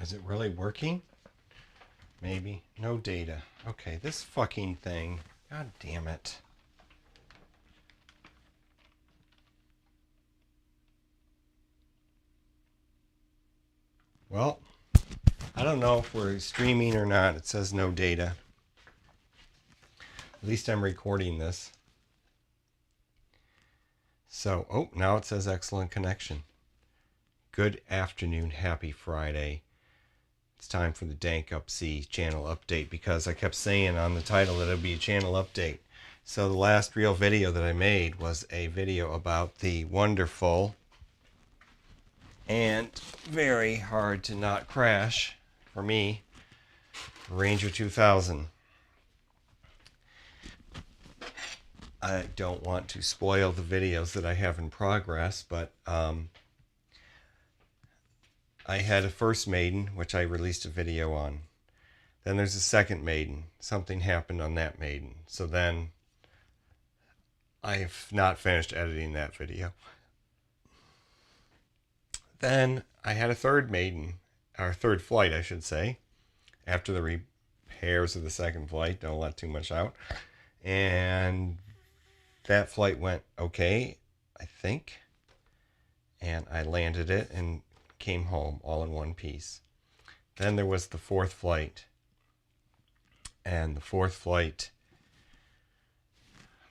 Is it really working? Maybe. No data. Okay, this fucking thing. God damn it. Well, I don't know if we're streaming or not. It says no data. At least I'm recording this. So, oh, now it says excellent connection. Good afternoon, happy Friday. It's time for the DankRC channel update because I kept saying on the title that it would be a channel update. So the last real video that I made was a video about the wonderful and very hard to not crash for me Ranger 2000. I don't want to spoil the videos that I have in progress, but I had a first maiden, which I released a video on. Then there's a second maiden. Something happened on that maiden. So then I have not finished editing that video. Then I had a third maiden, or third flight, I should say, after the repairs of the second flight. Don't let too much out. And that flight went okay, I think. And I landed it and came home all in one piece. Then there was the fourth flight. And the fourth flight,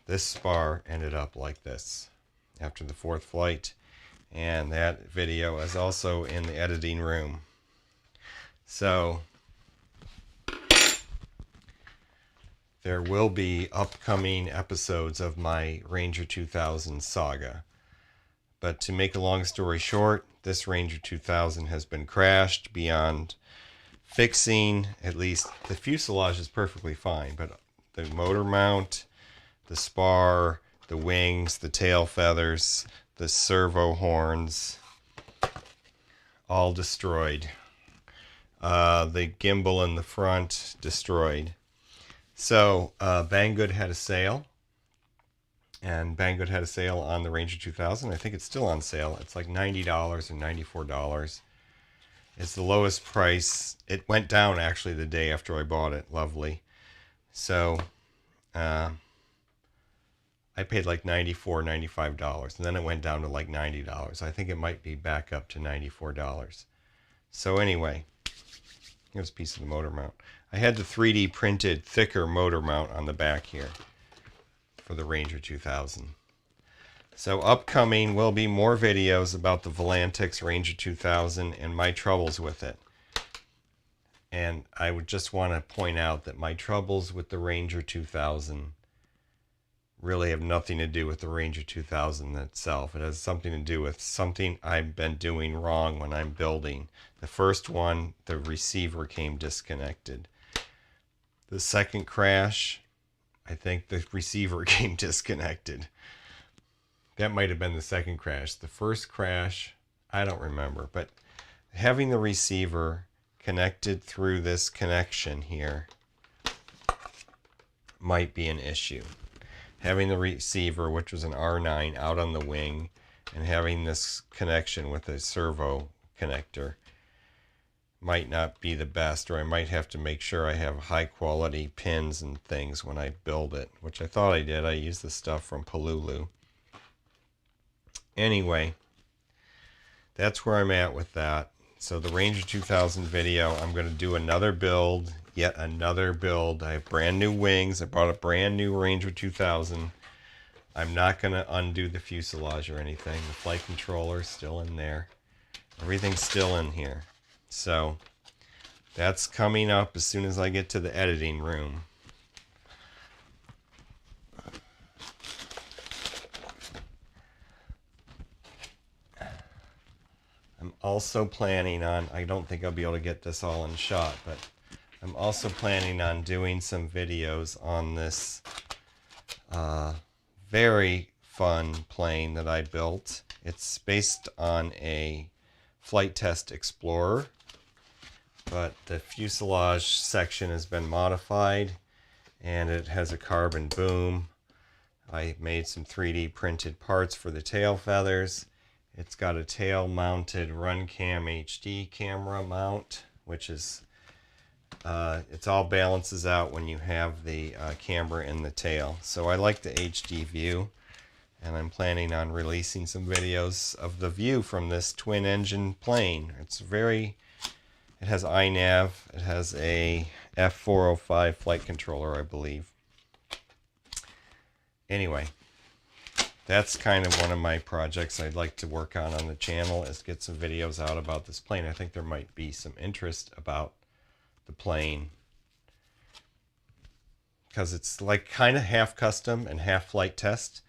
this spar ended up like this after the fourth flight. And that video is also in the editing room. So there will be upcoming episodes of my Ranger 2000 saga. But to make a long story short, this Ranger 2000 has been crashed beyond fixing. At least the fuselage is perfectly fine, but the motor mount, the spar, the wings, the tail feathers, the servo horns, all destroyed. The gimbal in the front, destroyed. So Banggood had a sale. And Banggood had a sale on the Ranger 2000. I think it's still on sale. It's like $90 or $94. It's the lowest price. It went down actually the day after I bought it. Lovely. So I paid like $94, $95. And then it went down to like $90. I think it might be back up to $94. So anyway, here's a piece of the motor mount. I had the 3D printed thicker motor mount on the back here for the Ranger 2000. So upcoming will be more videos about the Volantix Ranger 2000 and my troubles with it. And I would just want to point out that my troubles with the Ranger 2000 really have nothing to do with the Ranger 2000 itself. It has something to do with something I've been doing wrong when I'm building. The first one, the receiver came disconnected. The second crash, I think the receiver came disconnected. That might have been the second crash. The first crash, I don't remember. But having the receiver connected through this connection here might be an issue. Having the receiver, which was an R9, out on the wing, and having this connection with a servo connector might not be the best, or I might have to make sure I have high quality pins and things when I build it, which I thought I did. I used the stuff from Palulu. Anyway, that's where I'm at with that. So the Ranger 2000 video, I'm going to do another build, yet another build. I have brand new wings. I bought a brand new Ranger 2000. I'm not going to undo the fuselage or anything. The flight controller is still in there. Everything's still in here. So that's coming up as soon as I get to the editing room. I'm also planning on, I don't think I'll be able to get this all in shot, but I'm also planning on doing some videos on this very fun plane that I built. It's based on a Flight Test Explorer, but the fuselage section has been modified and it has a carbon boom. I made some 3D printed parts for the tail feathers. It's got a tail mounted RunCam HD camera mount which is it's all balances out when you have the camera in the tail. So I like the HD view, and I'm planning on releasing some videos of the view from this twin engine plane. It has iNav, it has a F405 flight controller, I believe. Anyway, that's kind of one of my projects I'd like to work on the channel, is get some videos out about this plane. I think there might be some interest about the plane, because it's like kind of half custom and half flight test.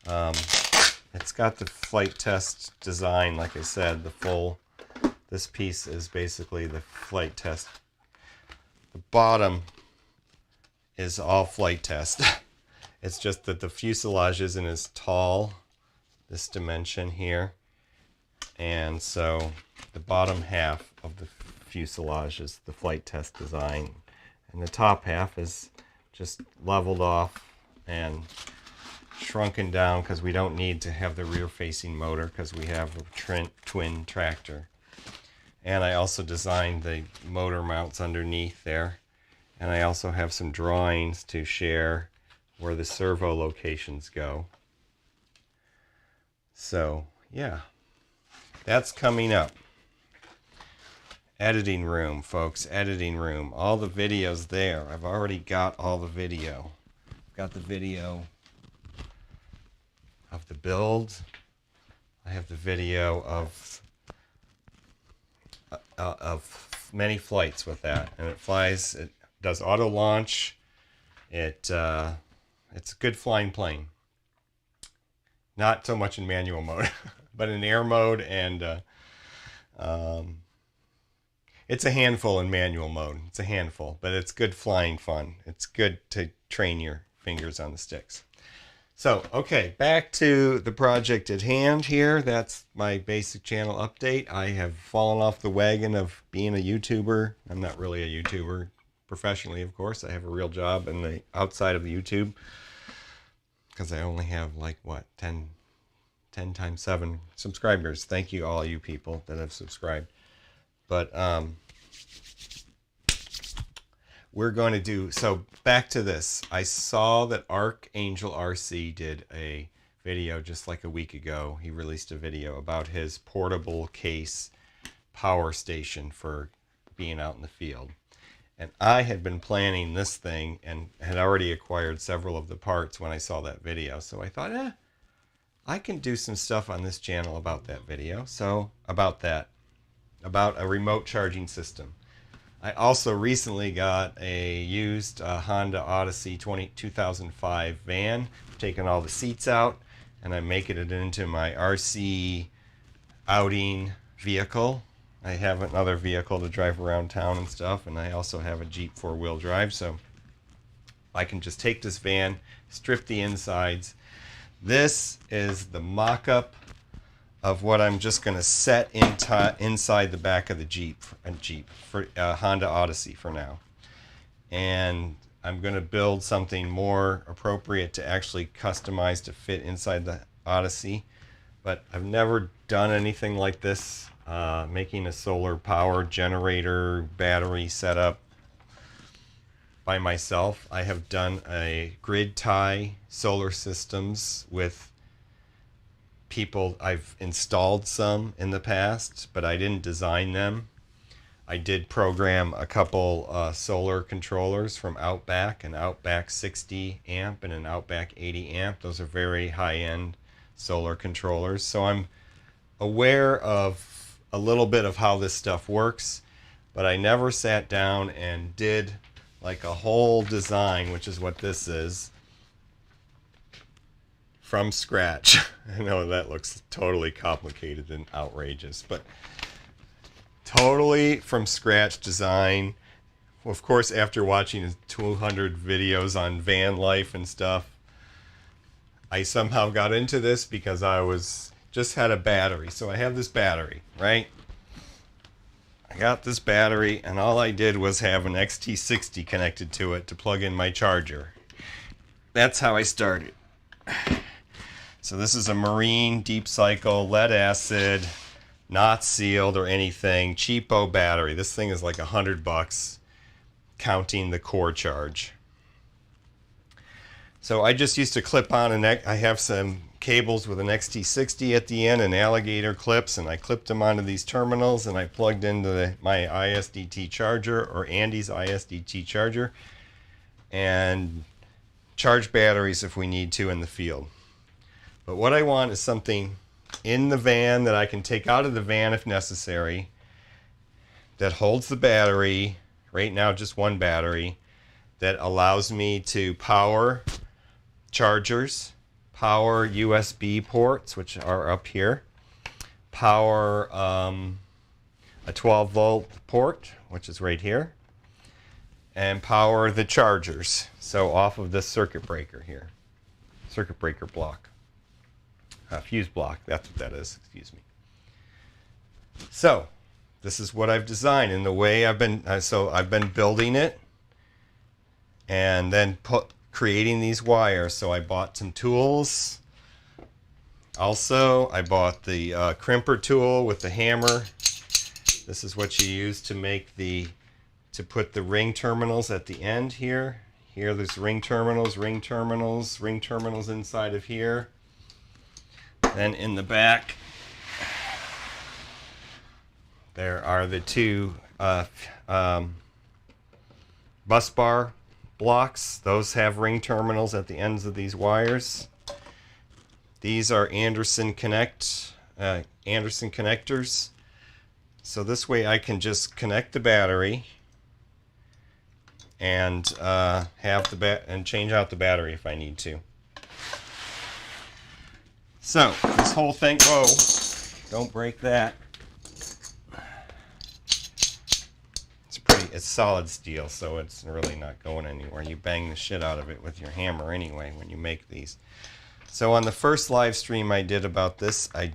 It's got the flight test design, like I said, this piece is basically the flight test. The bottom is all flight test. It's just that the fuselage isn't as tall, this dimension here. And so the bottom half of the fuselage is the flight test design. And the top half is just leveled off and shrunken down, because we don't need to have the rear facing motor because we have a twin tractor. And I also designed the motor mounts underneath there, and I also have some drawings to share where the servo locations go. So yeah, that's coming up. Editing room, folks, editing room. All the videos there. I've already got all the video. I've got the video of the build. I have the video of many flights with that, and it flies. It does auto launch. It's a good flying plane. Not so much in manual mode, but in air mode, and it's a handful in manual mode. It's a handful, but it's good flying fun. It's good to train your fingers on the sticks. So, okay, back to the project at hand here. That's my basic channel update. I have fallen off the wagon of being a YouTuber. I'm not really a YouTuber professionally, of course. I have a real job in the outside of the YouTube, because I only have like, what, 10 times 7 subscribers. Thank you, all you people that have subscribed. But we're going to do, so back to this. I saw that DankRC did a video just like a week ago. He released a video about his portable case power station for being out in the field. And I had been planning this thing and had already acquired several of the parts when I saw that video. So I thought, I can do some stuff on this channel about that video. So about a remote charging system. I also recently got a used Honda Odyssey 2005 van. I've taken all the seats out, and I'm making it into my RC outing vehicle. I have another vehicle to drive around town and stuff, and I also have a Jeep 4-wheel drive, so I can just take this van, strip the insides. This is the mock-up of what I'm just going to set inside the back of the Jeep for Honda Odyssey for now. And I'm going to build something more appropriate to actually customize to fit inside the Odyssey. But I've never done anything like this, making a solar power generator battery setup by myself. I have done a grid tie solar systems with people. I've installed some in the past, but I didn't design them. I did program a couple solar controllers from Outback, an Outback 60 amp and an Outback 80 amp. Those are very high-end solar controllers. So I'm aware of a little bit of how this stuff works, but I never sat down and did like a whole design, which is what this is, from scratch. I know that looks totally complicated and outrageous, but totally from scratch design. Of course, after watching 200 videos on van life and stuff, I somehow got into this because I just had a battery. So I have this battery, right? I got this battery, and all I did was have an XT60 connected to it to plug in my charger. That's how I started. So this is a Marine deep cycle lead acid not sealed or anything. Cheapo battery. This thing is like $100 counting the core charge. So I just used to clip on I have some cables with an XT60 at the end and alligator clips, and I clipped them onto these terminals, and I plugged into my ISDT charger, or Andy's ISDT charger, and charge batteries if we need to in the field. But what I want is something in the van that I can take out of the van if necessary, that holds the battery, right now just one battery, that allows me to power chargers, power USB ports, which are up here, power a 12-volt port, which is right here, and power the chargers. So off of this circuit breaker here, circuit breaker block, fuse block, that's what that is, excuse me. So this is what I've designed, and the way I've been building it and then creating these wires. So I bought some tools. Also, I bought the crimper tool with the hammer. This is what you use to make to put the ring terminals at the end here. Here there's ring terminals inside of here. Then in the back, there are the two bus bar blocks. Those have ring terminals at the ends of these wires. These are Anderson connectors. So this way I can just connect the battery and and change out the battery if I need to. So this whole thing, whoa, don't break that. It's solid steel, so it's really not going anywhere. You bang the shit out of it with your hammer anyway when you make these. So on the first live stream I did about this, I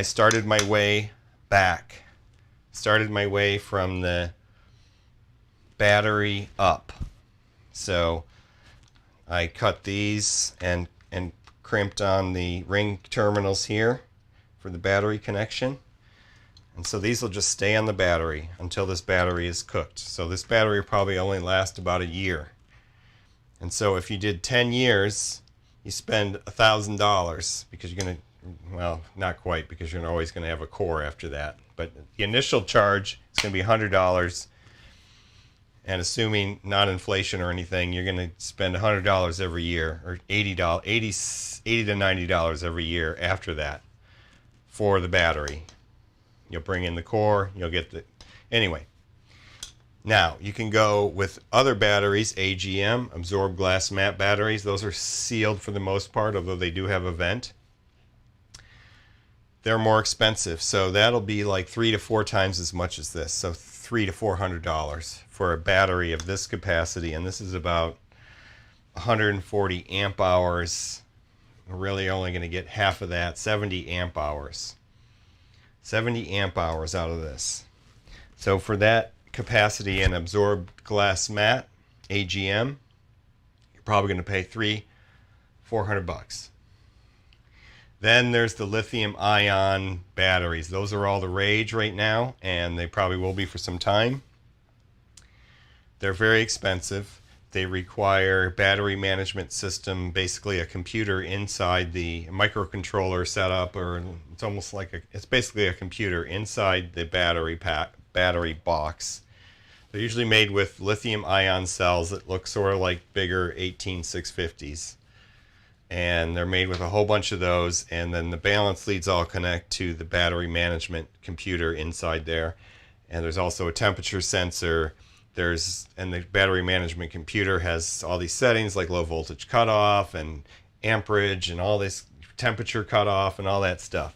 started my way back. Started my way from the battery up. So I cut these and crimped on the ring terminals here for the battery connection. And so these will just stay on the battery until this battery is cooked. So this battery will probably only last about a year. And so if you did 10 years, you spend $1,000 because you're going to, well, not quite, because you're always going to have a core after that. But the initial charge is going to be $100. And assuming not inflation or anything, you're going to spend $100 every year, or $80 to $90 every year after that for the battery. You'll bring in the core, you'll get the... Anyway, now you can go with other batteries, AGM, absorbed glass mat batteries. Those are sealed for the most part, although they do have a vent. They're more expensive, so that'll be like 3 to 4 times as much as this. So $300 to $400 for a battery of this capacity, and this is about 140 amp hours. We're really only going to get half of that, 70 amp hours. 70 amp hours out of this. So for that capacity and absorbed glass mat, AGM, you're probably going to pay $400. Then there's the lithium ion batteries. Those are all the rage right now, and they probably will be for some time. They're very expensive. They require battery management system, basically a computer inside the microcontroller setup, or it's almost like it's basically a computer inside the battery box. They're usually made with lithium ion cells that look sort of like bigger 18650s. And they're made with a whole bunch of those, and then the balance leads all connect to the battery management computer inside there. And there's also a temperature sensor. And the battery management computer has all these settings like low voltage cutoff and amperage and all this temperature cutoff and all that stuff.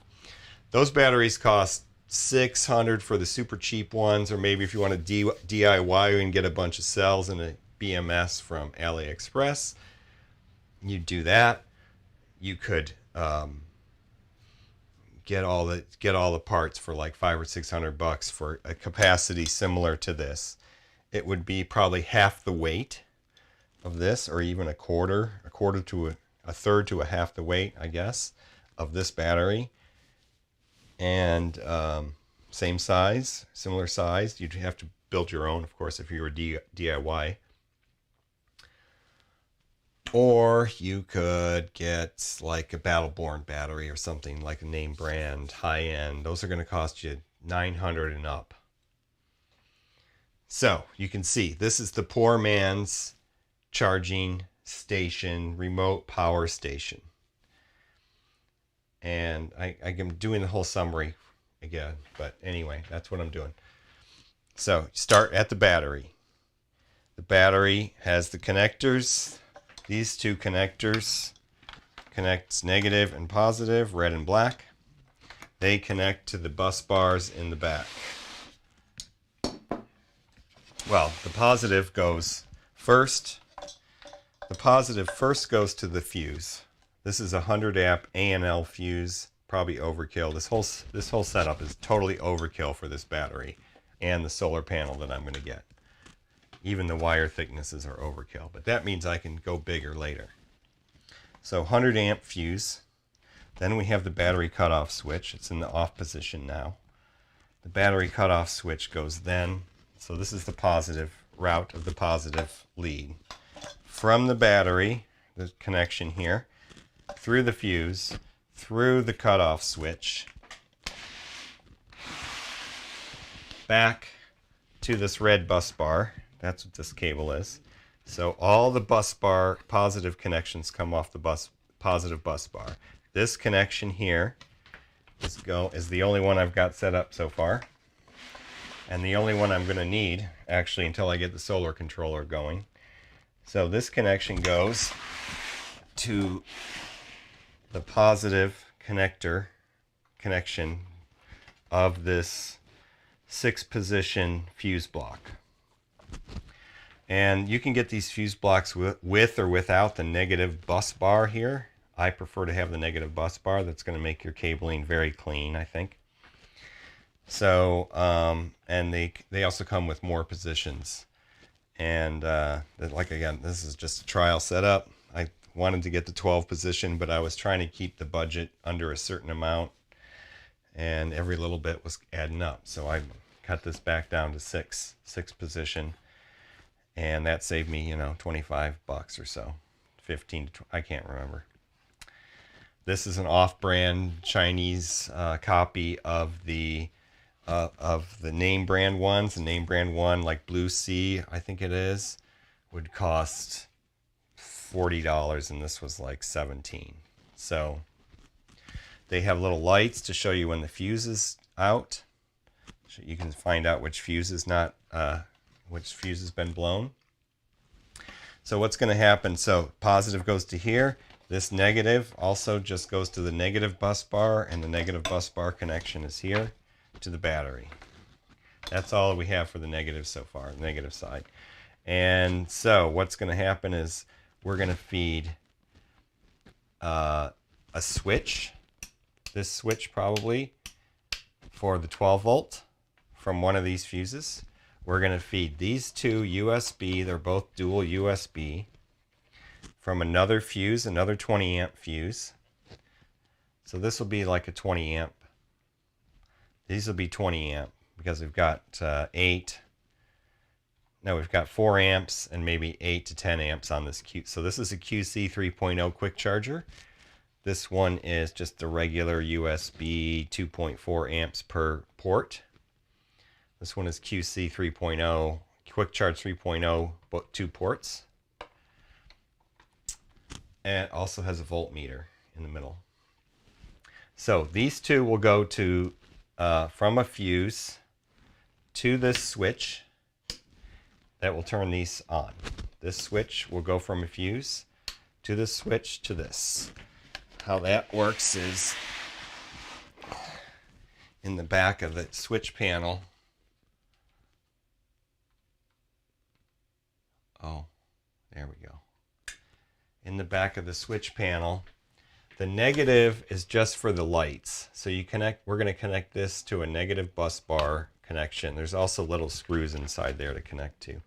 Those batteries cost $600 for the super cheap ones, or maybe if you want to DIY and get a bunch of cells and a BMS from AliExpress, you do that. You could get all the parts for like $500 or $600 for a capacity similar to this. It would be probably half the weight of this, or even a quarter to a third to a half the weight, I guess, of this battery. and same size, similar size. You'd have to build your own, of course, if you were DIY. Or you could get like a Battleborn battery or something like a name brand, high end. Those are going to cost you $900 and up. So you can see this is the poor man's charging station, remote power station. And I'm doing the whole summary again, but anyway, that's what I'm doing. So start at the battery. The battery has the connectors. These two connectors connects negative and positive, red and black. They connect to the bus bars in the back. Well, the positive goes first. The positive first goes to the fuse. This is a 100 amp A&L fuse, probably overkill. This whole setup is totally overkill for this battery and the solar panel that I'm going to get. Even the wire thicknesses are overkill, but that means I can go bigger later. So 100 amp fuse. Then we have the battery cutoff switch. It's in the off position now. The battery cutoff switch goes then. So this is the positive route of the positive lead. From the battery, the connection here, through the fuse, through the cutoff switch, back to this red bus bar. That's what this cable is. So all the bus bar positive connections come off the positive bus bar. This connection here is the only one I've got set up so far. And the only one I'm going to need, actually, until I get the solar controller going. So this connection goes to the positive connector connection of this 6-position fuse block. And you can get these fuse blocks with or without the negative bus bar here. I prefer to have the negative bus bar. That's going to make your cabling very clean, I think. So, and they also come with more positions. And like again, this is just a trial setup. I wanted to get the 12 position, but I was trying to keep the budget under a certain amount. And every little bit was adding up. So I cut this back down to six position. And that saved me, $25 or so. 15 to I can't remember. This is an off-brand Chinese copy of the name brand ones. The name brand one, like Blue Sea, I think it is, would cost $40, and this was like $17. So they have little lights to show you when the fuse is out. So you can find out which fuse is not, which fuse has been blown. So what's going to happen? So positive goes to here. This negative also just goes to the negative bus bar, and the negative bus bar connection is here to the battery. That's all we have for the negative so far, the negative side. And so what's going to happen is we're going to feed a switch, this switch probably, for the 12 volt from one of these fuses. We're going to feed these two USB, they're both dual USB, from another fuse, another 20 amp fuse. So this will be like a 20 amp. These will be 20 amp because we've got we've got 4 amps and maybe 8 to 10 amps on this So this is a QC 3.0 quick charger. This one is just the regular USB 2.4 amps per port. This one is QC 3.0, quick charge 3.0, 2 ports. And it also has a voltmeter in the middle. So these two will go to from a fuse to this switch that will turn these on. This switch will go from a fuse to this switch to this. How that works is in the back of the switch panel. Oh, there we go. In the back of the switch panel, the negative is just for the lights. So we're going to connect this to a negative bus bar connection. There's also little screws inside there to connect to.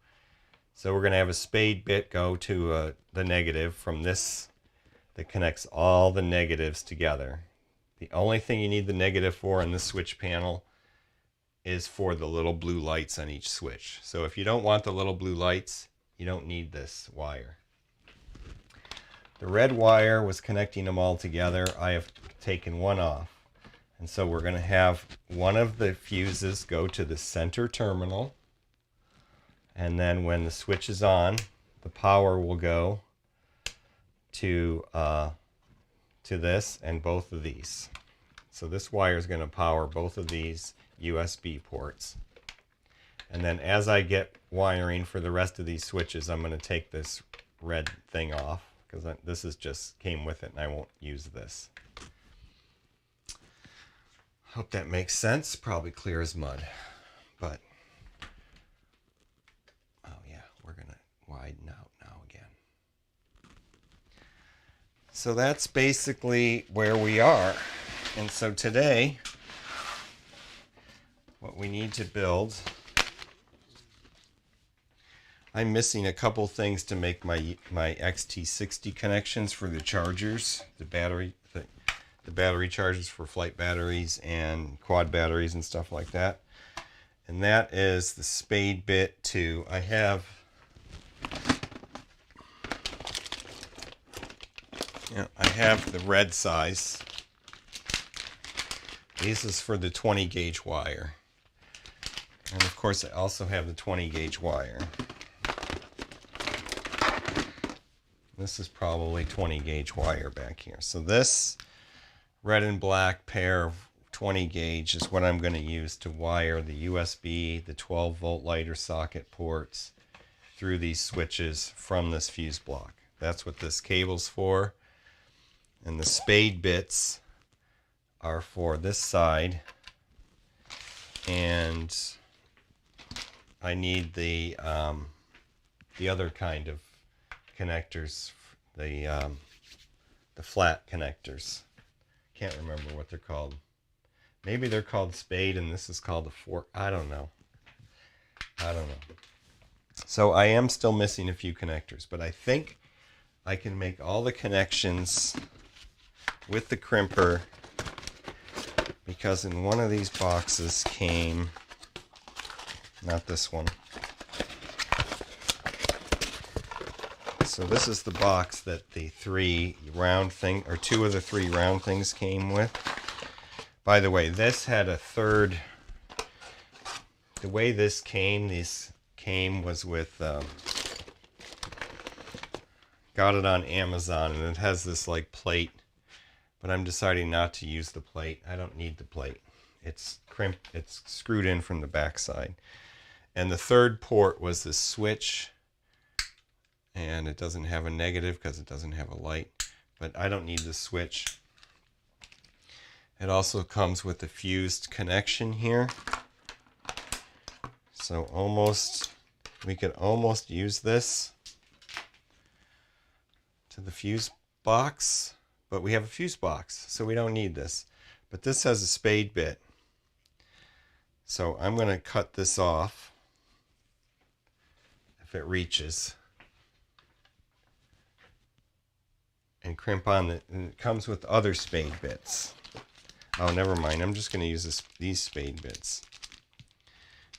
So we're going to have a spade bit go to the negative from this that connects all the negatives together. The only thing you need the negative for in this switch panel is for the little blue lights on each switch. So if you don't want the little blue lights, you don't need this wire. The red wire was connecting them all together. I have taken one off. And so we're going to have one of the fuses go to the center terminal. And then when the switch is on, the power will go to this and both of these. So this wire is going to power both of these USB ports. And then as I get wiring for the rest of these switches, I'm going to take this red thing off, because this is just came with it and I won't use this. Hope that makes sense. Probably clear as mud, but oh yeah, we're going to widen out now again. So that's basically where we are. And so today, what we need to build, I'm missing a couple things to make my XT60 connections for the chargers, the battery chargers for flight batteries and quad batteries and stuff like that. And that is the spade bit to, I have the red size. This is for the 20 gauge wire. And of course I also have the 20 gauge wire. This is probably 20 gauge wire back here. So this red and black pair of 20 gauge is what I'm going to use to wire the USB, the 12 volt lighter socket ports through these switches from this fuse block. That's what this cable's for. And the spade bits are for this side. And I need the other kind of connectors, the flat connectors. Can't remember what they're called. Maybe they're called spade and this is called a fork. I don't know. So I am still missing a few connectors, but I think I can make all the connections with the crimper, because in one of these boxes came, not this one. So this is the box that the two of the three round things came with. By the way, this had a third. The way this came was with, got it on Amazon, and it has this like plate, but I'm deciding not to use the plate. I don't need the plate. It's screwed in from the back side. And the third port was this switch, and it doesn't have a negative because it doesn't have a light, but I don't need the switch. It also comes with a fused connection here. So we could almost use this to the fuse box, but we have a fuse box, so we don't need this. But this has a spade bit. So I'm going to cut this off if it reaches, and crimp on it. And it comes with other spade bits. Oh, never mind. I'm just going to use these spade bits.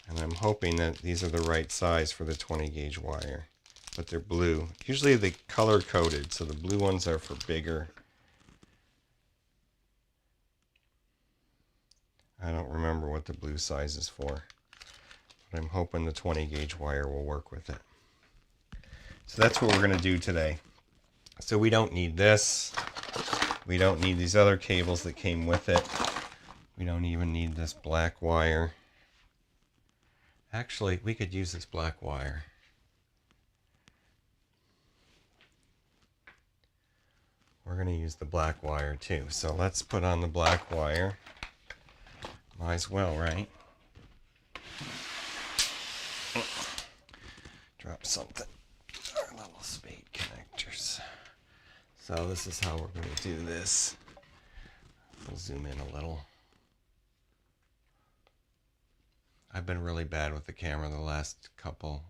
And I'm hoping that these are the right size for the 20 gauge wire. But they're blue. Usually they color coded, so the blue ones are for bigger. I don't remember what the blue size is for, but I'm hoping the 20 gauge wire will work with it. So that's what we're going to do today. So we don't need this. We don't need these other cables that came with it. We don't even need this black wire. Actually, we could use this black wire. We're going to use the black wire too. So let's put on the black wire. Might as well, right? Drop something. Our little spade connectors. So this is how we're going to do this. We'll zoom in a little. I've been really bad with the camera the last couple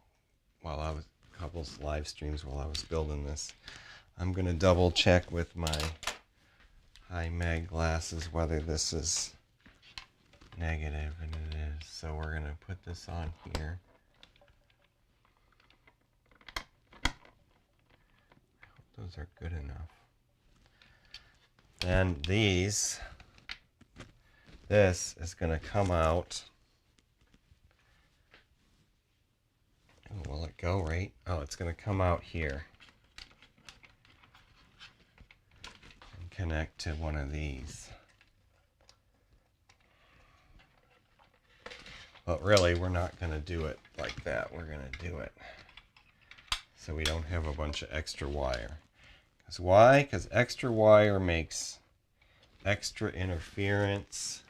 live streams while I was building this. I'm going to double check with my high mag glasses whether this is negative, and it is. So we're going to put this on here. I hope those are good enough. And this is going to come out. Oh, will it go right? Oh, it's going to come out here and connect to one of these. But really, we're not going to do it like that. We're going to do it so we don't have a bunch of extra wire. Because why? Because extra wire makes extra interference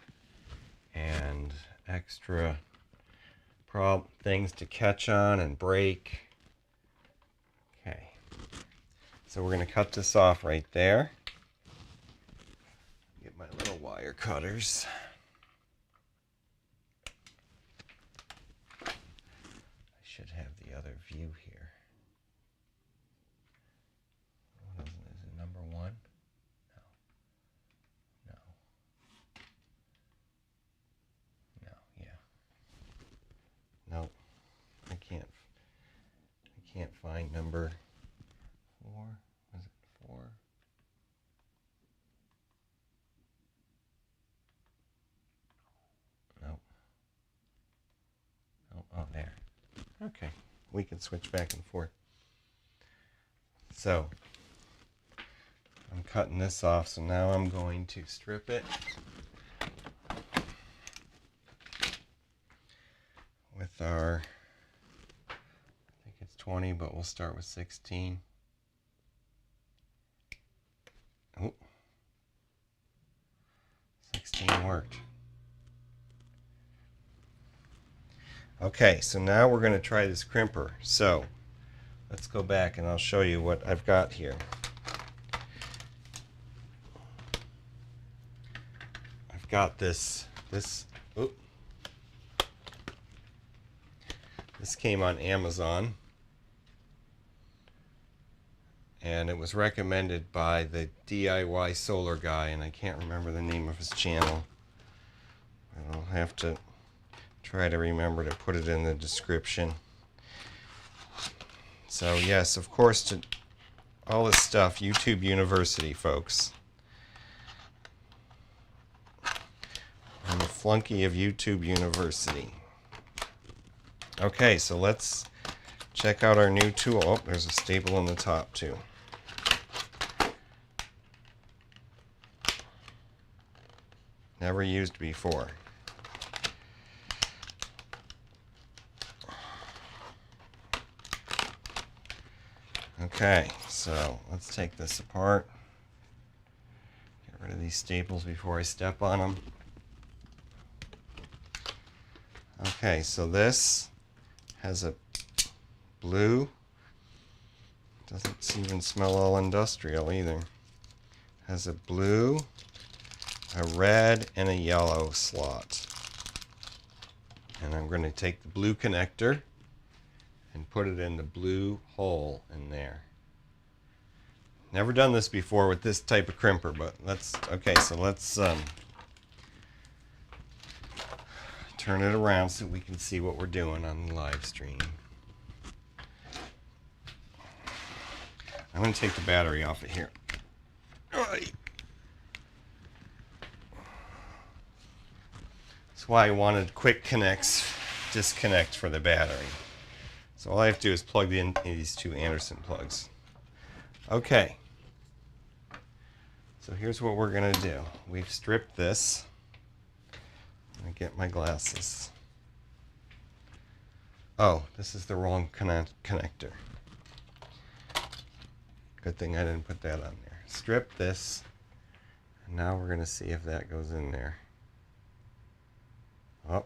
and extra things to catch on and break. Okay, so we're going to cut this off right there. Get my little wire cutters. I should have the other view here. What is it, number 1? No. No, yeah. Nope. I can't find number 4. Was it 4? Nope. Oh, there. Okay. We can switch back and forth. So, I'm cutting this off, so now I'm going to strip it with our, I think it's 20, but we'll start with 16. Oh, 16 worked. Okay, so now we're going to try this crimper. So let's go back and I'll show you what I've got here. I've got this came on Amazon, and it was recommended by the DIY solar guy, and I can't remember the name of his channel. I'll have to try to remember to put it in the description. So yes, of course, to all this stuff, YouTube University, folks. I'm a flunky of YouTube University. Okay, so let's check out our new tool. Oh, there's a staple on the top too. Never used before. Okay, so let's take this apart. Get rid of these staples before I step on them. Okay, so this has a blue, doesn't even smell all industrial either. Has a blue, a red, and a yellow slot. And I'm going to take the blue connector and put it in the blue hole in there. Never done this before with this type of crimper, but let's turn it around so we can see what we're doing on the live stream. I'm going to take the battery off of here. That's why I wanted quick disconnect for the battery. So all I have to do is plug in these 2 Anderson plugs. Okay. So here's what we're going to do. We've stripped this. Let me get my glasses. Oh, this is the wrong connector. Good thing I didn't put that on there. Strip this. And now we're going to see if that goes in there. Oh.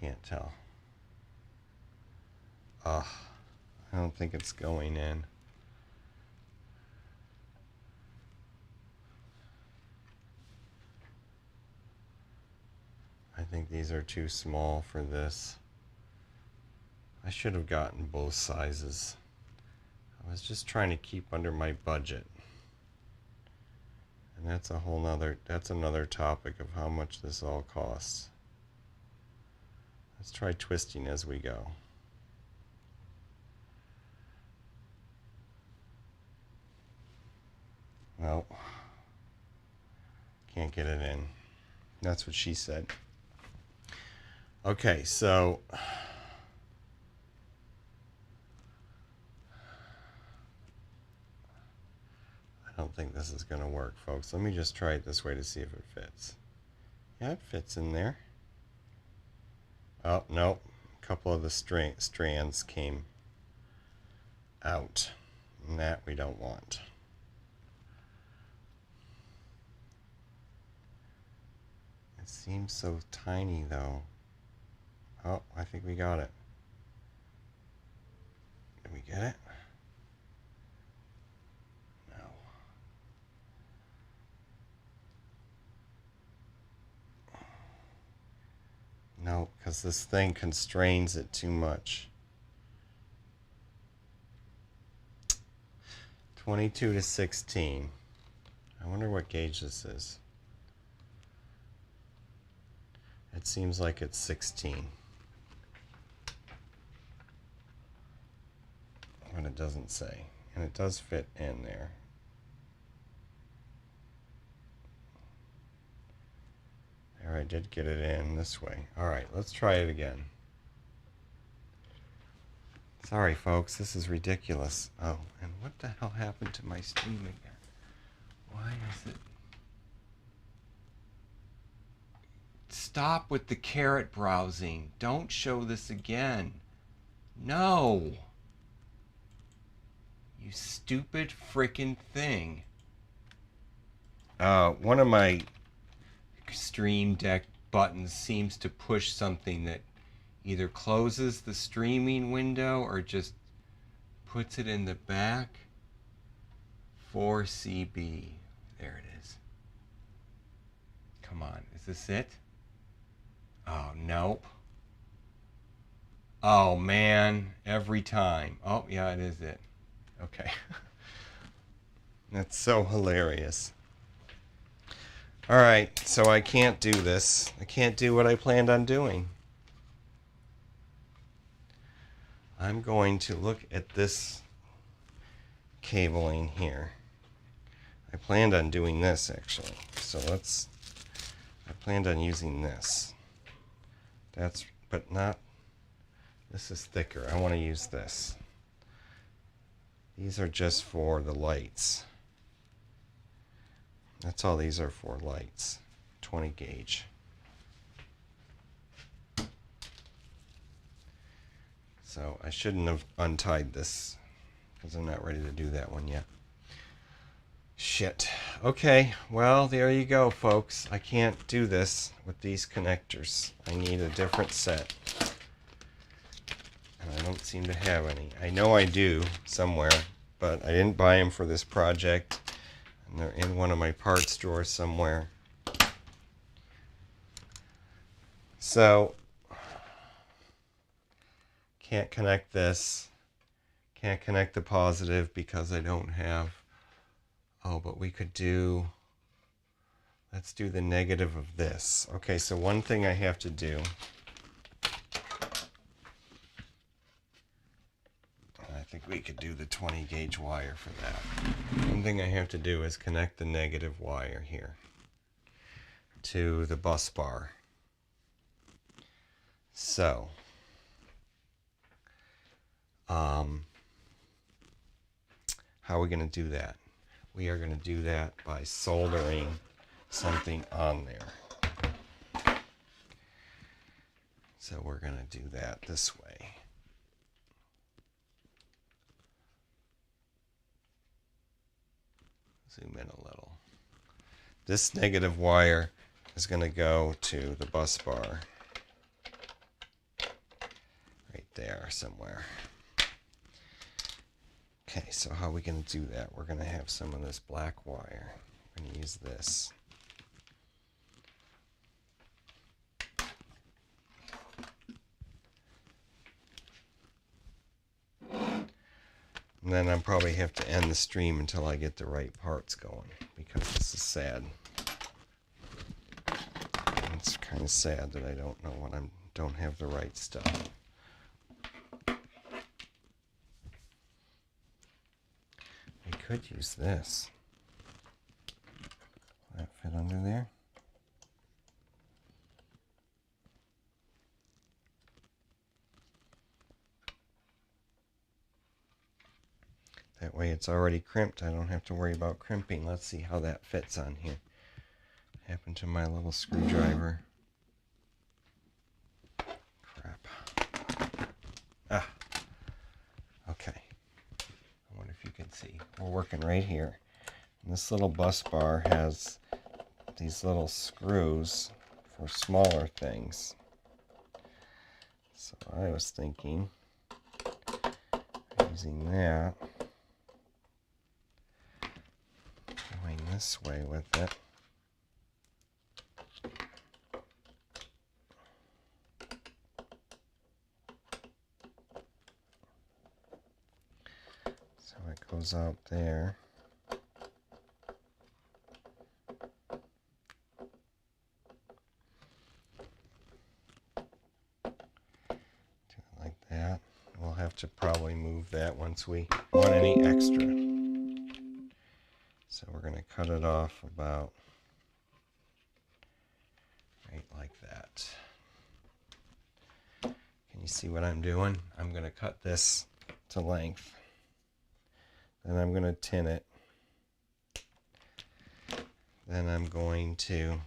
Can't tell. I don't think it's going in. think these are too small for this. I should have gotten both sizes. I was just trying to keep under my budget. And that's a whole nother, that's another topic of how much this all costs. Let's try twisting as we go. Well, can't get it in. That's what she said. Okay, so I don't think this is going to work, folks. Let me just try it this way to see if it fits. Yeah, it fits in there. Oh, no. A couple of the strands came out. And that we don't want. It seems so tiny, though. Oh, I think we got it. Did we get it? No. No, because this thing constrains it too much. 22 to 16. I wonder what gauge this is. It seems like it's 16. But it doesn't say. And it does fit in there. There, I did get it in this way. Alright, let's try it again. Sorry, folks, this is ridiculous. Oh, and what the hell happened to my stream again? Why is it... Stop with the carrot browsing. Don't show this again. No. You stupid frickin' thing. One of my Stream Deck buttons seems to push something that either closes the streaming window or just puts it in the back. 4CB. There it is. Come on, is this it? Oh, nope. Oh, man, every time. Oh, yeah, it is it. Okay. That's so hilarious. All right, so I can't do this. I can't do what I planned on doing. I'm going to look at this cabling here. I planned on doing this, actually. So I planned on using this. But not, this is thicker. I want to use this. These are just for the lights. That's all these are for, lights. 20 gauge. So I shouldn't have untied this because I'm not ready to do that one yet. Shit. Okay, well, there you go, folks. I can't do this with these connectors. I need a different set. And I don't seem to have any. I know I do somewhere, but I didn't buy them for this project. And they're in one of my parts drawers somewhere. So, can't connect this. Can't connect the positive because I don't have... Oh, but we could do... Let's do the negative of this. Okay, so one thing I have to do... I think we could do the 20 gauge wire for that. One thing I have to do is connect the negative wire here to the bus bar. So, how are we going to do that? We are going to do that by soldering something on there. So we're going to do that this way. Zoom in a little. This negative wire is going to go to the bus bar. Right there somewhere. Okay, so how are we going to do that? We're going to have some of this black wire. We're going to use this. And then I'll probably have to end the stream until I get the right parts going, because this is sad. It's kind of sad that I don't know what don't have the right stuff. I could use this. Will that fit under there? That way it's already crimped. I don't have to worry about crimping. Let's see how that fits on here. Happened to my little screwdriver. Crap. Ah. Okay. I wonder if you can see. We're working right here. And this little bus bar has these little screws for smaller things. So I was thinking using that. Going this way with it. So it goes out there. Do it like that. We'll have to probably move that once we want any extra. So we're going to cut it off about right like that. Can you see what I'm doing? I'm going to cut this to length. Then I'm going to tin it. Then I'm going to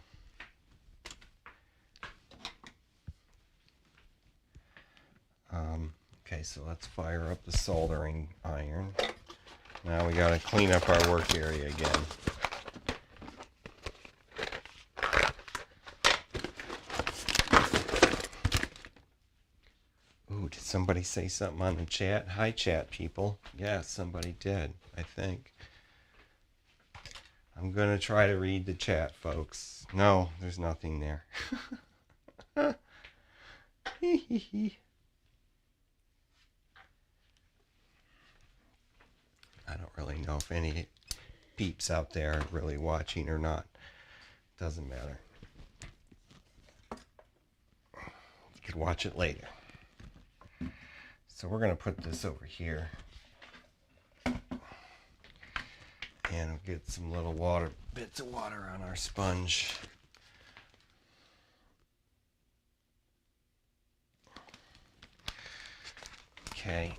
okay, so let's fire up the soldering iron. Now we got to clean up our work area again. Ooh, did somebody say something on the chat? Hi, chat people. Yeah, somebody did, I think. I'm going to try to read the chat, folks. No, there's nothing there. I don't really know if any peeps out there are really watching or not. Doesn't matter. You could watch it later. So we're going to put this over here. And get some little bits of water on our sponge. Okay.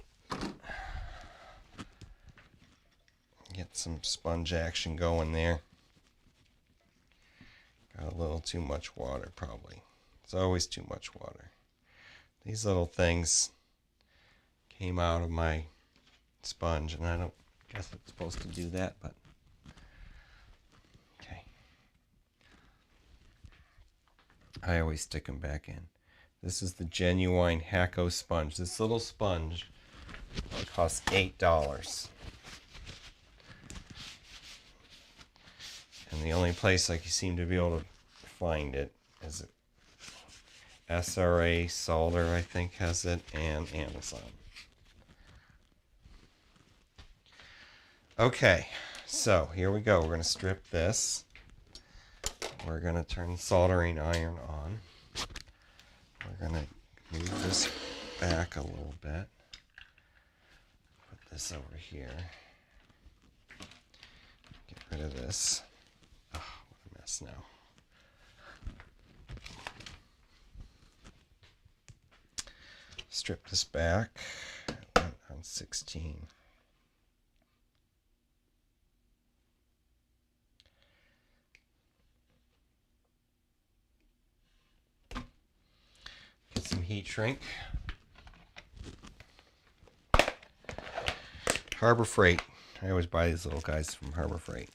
Get some sponge action going there. Got a little too much water, probably. It's always too much water. These little things came out of my sponge, and I don't guess it's supposed to do that, but okay. I always stick them back in. This is the genuine Hacko sponge. This little sponge costs $8. And the only place I seem to be able to find it is SRA Solder, I think, has it, and Amazon. Okay, so here we go. We're going to strip this. We're going to turn the soldering iron on. We're going to move this back a little bit. Put this over here. Get rid of this. Oh, what a mess now. Strip this back. It went on 16. Get some heat shrink. Harbor Freight. I always buy these little guys from Harbor Freight.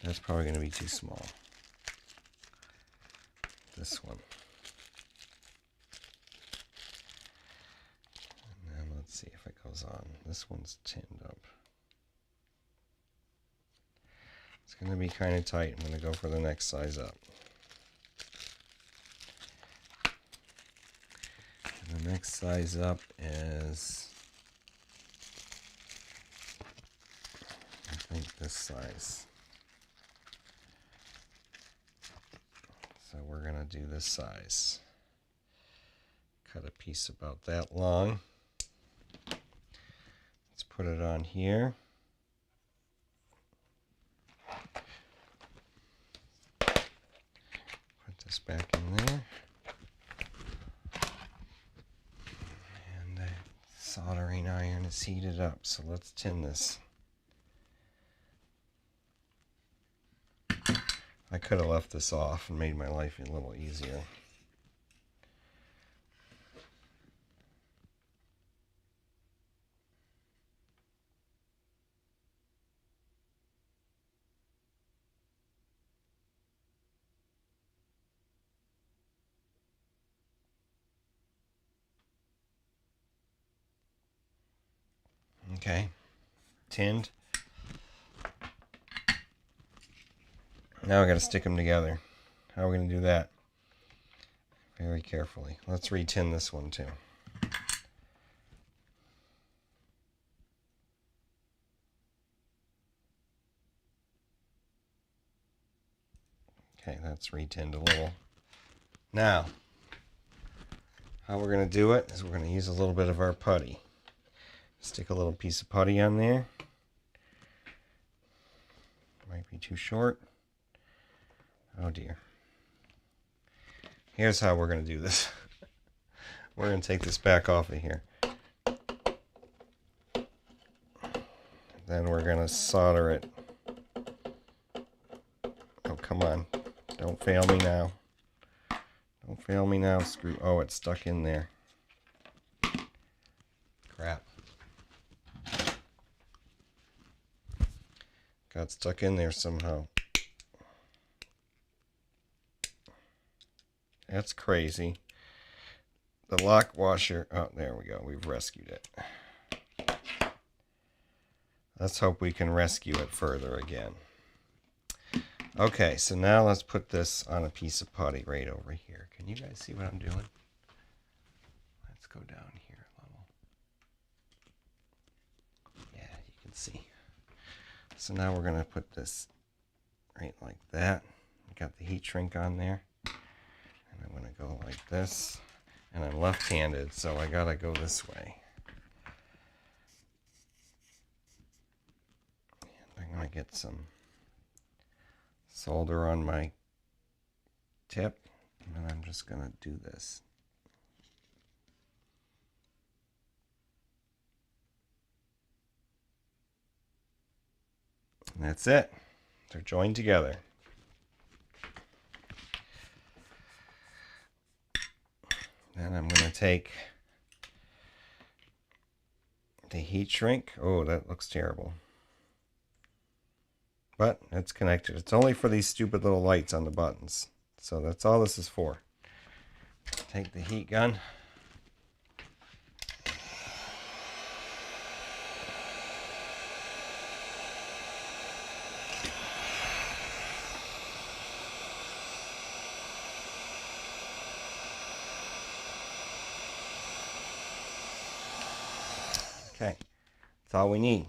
That's probably going to be too small. This one. And then let's see if it goes on. This one's tinned up. It's going to be kind of tight. I'm going to go for the next size up. And the next size up is think this size. So we're going to do this size. Cut a piece about that long. Let's put it on here. Put this back in there. And the soldering iron is heated up, so let's tin this. I could have left this off and made my life a little easier. Okay, tinned. Now I got to stick them together. How are we going to do that? Very carefully. Let's re-tin this one too. Okay, that's re-tinned a little. Now, how we're going to do it is we're going to use a little bit of our putty. Stick a little piece of putty on there. Might be too short. Oh dear. Here's how we're going to do this. We're going to take this back off of here. Then we're going to solder it. Oh, come on. Don't fail me now. Don't fail me now, screw. Oh, it's stuck in there. Crap. Got stuck in there somehow. That's crazy. The lock washer. Oh, there we go. We've rescued it. Let's hope we can rescue it further again. Okay, so now let's put this on a piece of putty right over here. Can you guys see what I'm doing? Let's go down here a little. Yeah, you can see. So now we're going to put this right like that. Got the heat shrink on there. And I'm going to go like this. And I'm left-handed, so I got to go this way. And I'm going to get some solder on my tip. And I'm just going to do this. And that's it. They're joined together. Then I'm going to take the heat shrink. Oh, that looks terrible. But it's connected. It's only for these stupid little lights on the buttons. So that's all this is for. Take the heat gun. Okay, that's all we need.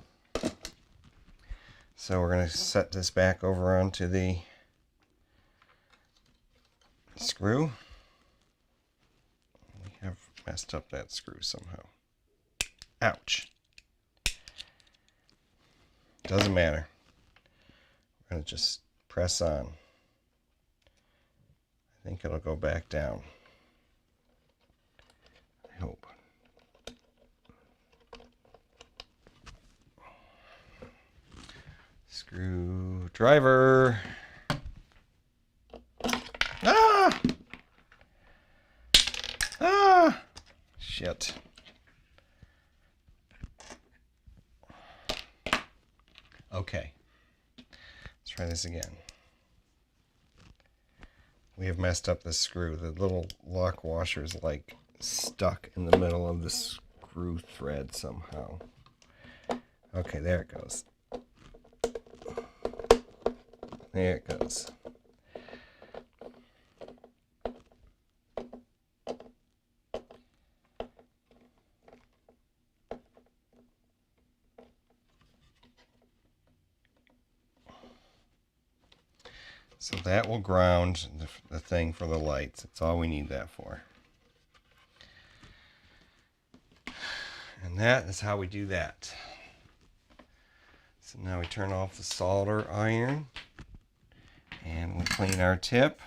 So we're going to set this back over onto the screw. We have messed up that screw somehow. Ouch. Doesn't matter. We're going to just press on. I think it'll go back down. I hope. Screwdriver. Ah! Ah! Shit. Okay. Let's try this again. We have messed up the screw. The little lock washer is like stuck in the middle of the screw thread somehow. Okay, there it goes. There it goes. So that will ground the thing for the lights. That's all we need that for. And that is how we do that. So now we turn off the solder iron and we clean our tip.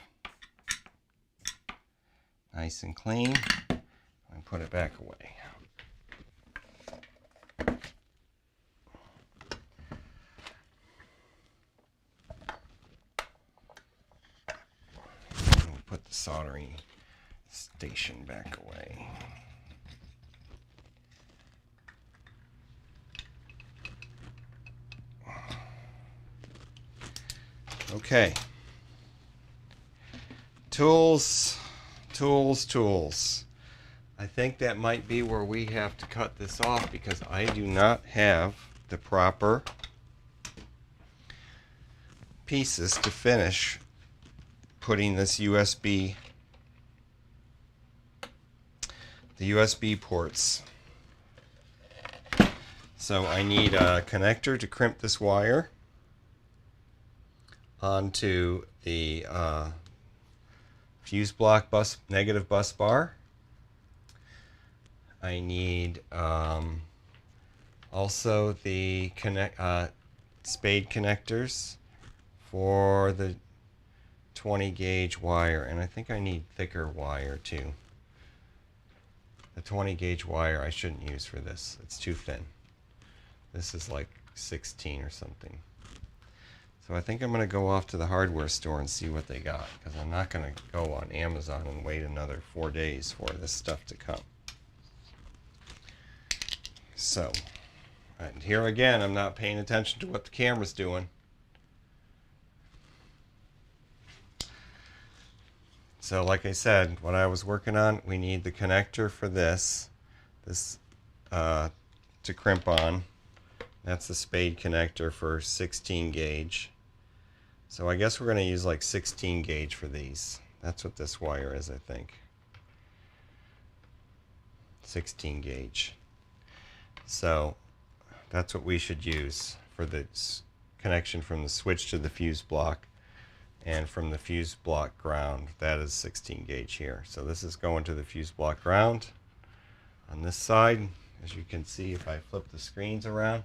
Nice and clean. And put it back away. And we'll put the soldering station back away. Okay. Tools. I think that might be where we have to cut this off because I do not have the proper pieces to finish putting this the USB ports. So I need a connector to crimp this wire onto the fuse block negative bus bar. I need also the spade connectors for the 20 gauge wire, and I think I need thicker wire too. The 20 gauge wire I shouldn't use for this. It's too thin. This is like 16 or something. So I think I'm going to go off to the hardware store and see what they got, because I'm not going to go on Amazon and wait another 4 days for this stuff to come. So, and here again, I'm not paying attention to what the camera's doing. So like I said, what I was working on, we need the connector for this to crimp on. That's the spade connector for 16 gauge. So I guess we're going to use like 16 gauge for these. That's what this wire is, I think. 16 gauge. So that's what we should use for the connection from the switch to the fuse block, and from the fuse block ground, that is 16 gauge here. So this is going to the fuse block ground. On this side, as you can see, if I flip the screens around,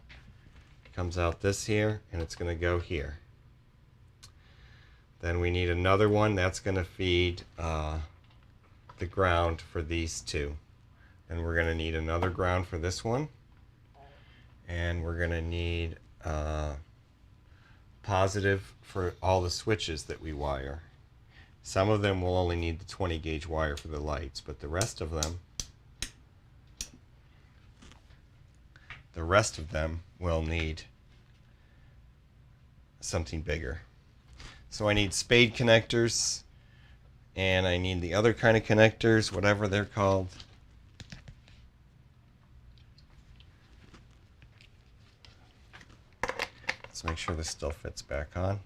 it comes out this here, and it's going to go here. Then we need another one that's going to feed the ground for these two. And we're going to need another ground for this one. And we're going to need positive for all the switches that we wire. Some of them will only need the 20 gauge wire for the lights, but the rest of them will need something bigger. So I need spade connectors, and I need the other kind of connectors, whatever they're called. Let's make sure this still fits back on.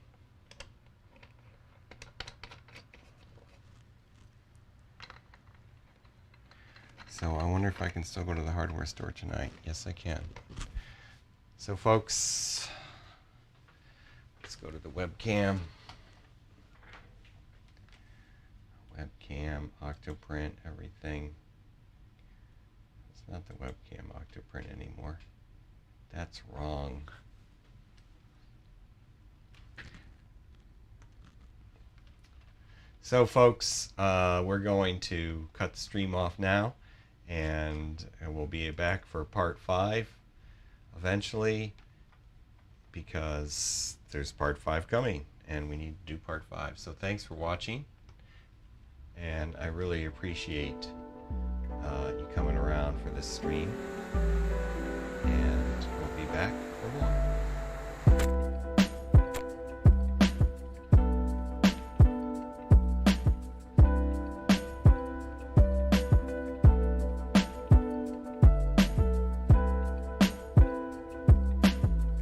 So I wonder if I can still go to the hardware store tonight. Yes, I can. So folks, let's go to the webcam. Webcam, Octoprint, everything. It's not the webcam Octoprint anymore. That's wrong. So folks, we're going to cut the stream off now, and we'll be back for part 5 eventually, because there's part 5 coming and we need to do part 5. So thanks for watching, and I really appreciate you coming around for this stream, and we'll be back for more.